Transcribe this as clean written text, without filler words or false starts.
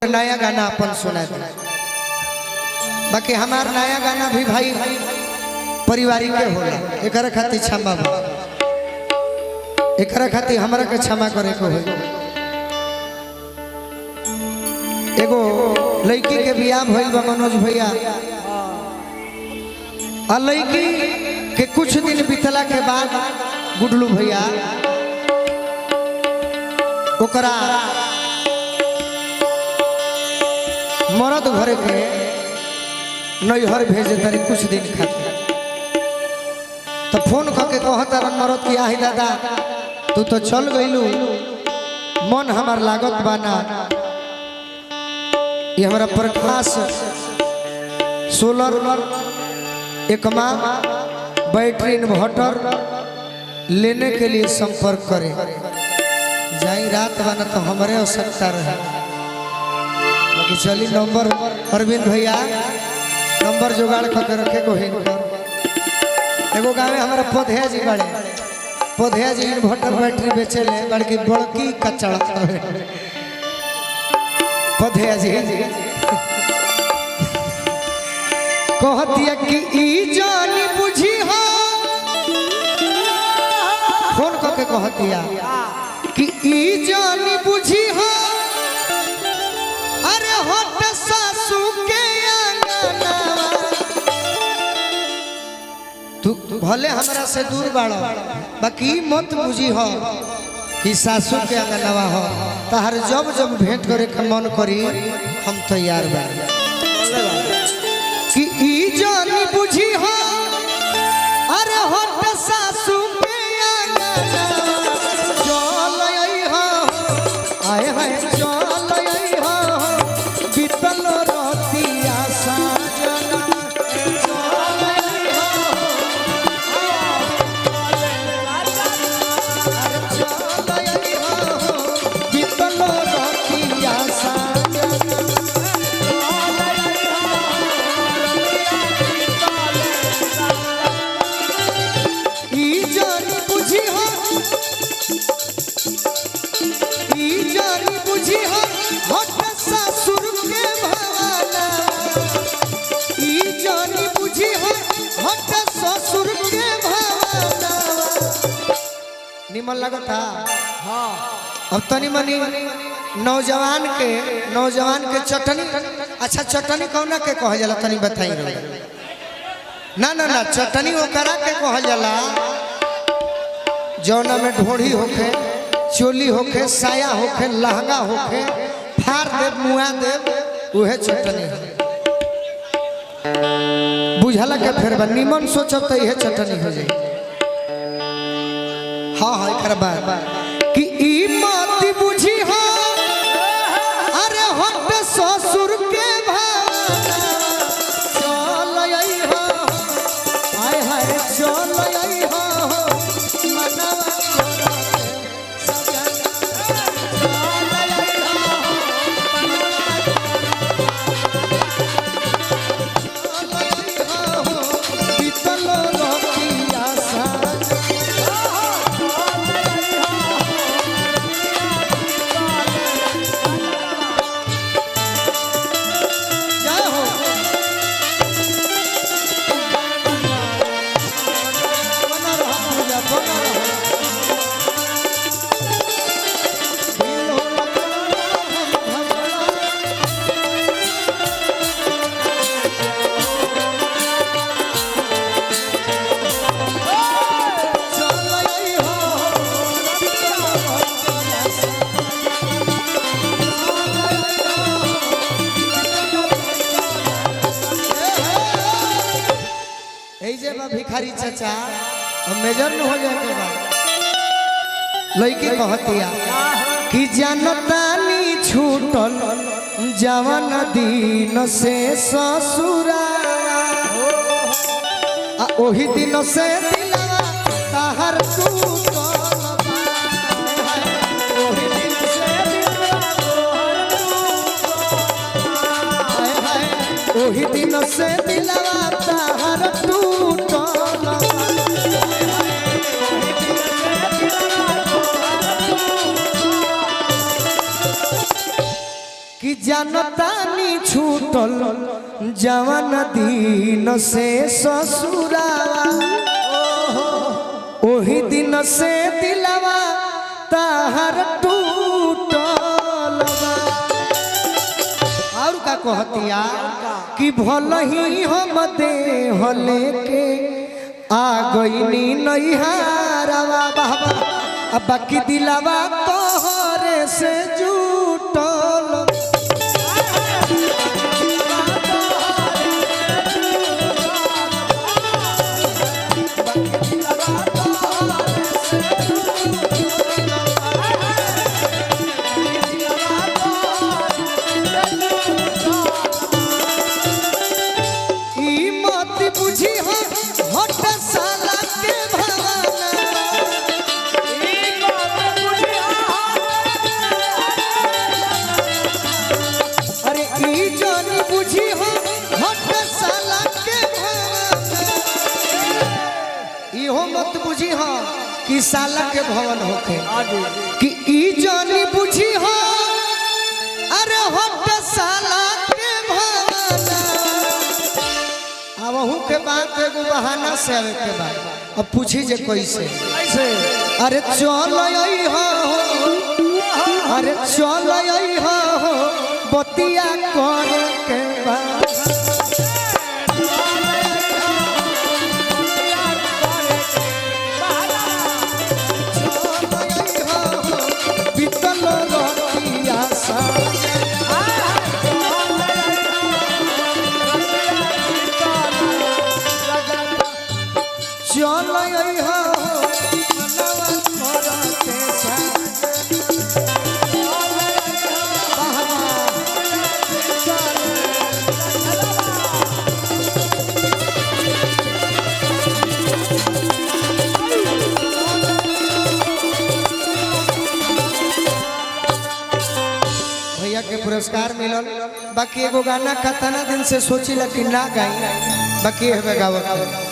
नया गाना अपन सुना दे। बाकी हमार नया गाना भी भाई पारिवारिक के होला, एकरा खातिर क्षमा बा, एकरा खातिर हमरा के क्षमा करे को है। एगो लड़की के बियाह भइल बा मनोज भैया, आ लड़की के कुछ दिन बीतला के बाद गुडलू भैया ओकरा मरद घरे के नैहर भेजे तारी कुछ दिन खातिर। तो फोन करके कहता मरद की आही दादा तू तो चल गईलू, मन हमार लागत बाना। ये हमारा Prakash solar Ekma battery inverter लेने के लिए संपर्क करें। जाई रात बना तो हमारे आवश्यकता रहे। चली नंबर अरविंद भैया नंबर जुगाड़ करके रखे को है। एगो गाँव में हमारा पौधे जी बड़े पौधे जी इन्वर्टर बैटरी बेचे ले बड़की बड़की कचड़ा पौधे जी कहतिया कि ई जानी बुझी हो, फोन करके कहतिया कि ई जानी बुझी हो, अरे होत सासू के आंगना तू भले हमरा से दूर बाड़ो, बाकी मत बुझी हो कि सासू के आंगनवा हो। तहर जब जब भेंट करे के मन करी हम तैयार बा। कि ई जानी बुझी हो, अरे होत सासू के आंगना चल आई हो, आए हाय चल आई हो, बीतल रतिया साजना चल आई हो, चल आई हो, बीतल रतिया साजना ई जानी बुझी हो, ई जानी बुझी हो, होठ ससुर के भवाना। ई जानी बुझी हो, होठ ससुर के भवाना। निमन लगता हाँ। अब तनी मनी नौजवान के चटनी, अच्छा चटनी कौना के कहल जाला तनी बताई रहे। ना ना ना चटनी ओकरा के कहल जाला जौना में ढोढ़ी होके, चोली होके, साया होके, लहंगा होके, फाड़ देव मुआ देव उहे चटनी बुझला के फिर निमन सोचब तो यह चटनी हो जाए। हाँ हाँ एक बार कि ई मत बुझी हो, अरे होत ससुर के भावना चल आई हो, आय हाय चल आई हो, मनवा भिखारी चाचा मेजर न हो जाए के बाद लड़की कहतिया कि जनतानी छूटल जवन दिन से ससुरा, ओही दिन से दिलवा तहर टूटल, ओही दिन से दिलवा तोहर, ओही दिन से दिलवा तहर टूटल। कि जानतानी छूटल जवान दिन से ससुरावा ओही दिन से दिलवा ताहर टूटल और का कहतिया कि भल ही हम देह लेके आ गईनी नैहारवा बाबा अब बाकी दिलवा तोहरे से जुटल कि साला के भवन होके कि ई जानी बुझी हो अरे हट साला के भवन अब हूँ के बात एगो बहाना से आवे के बाद अब पूछी जे कैसे अरे चल आई हो अरे चल आई हो बतिया करे के बाद के पुरस्कार मिलल बाकी एगो गाना कतना दिन से सोची कि ना गाई बाकी है गावत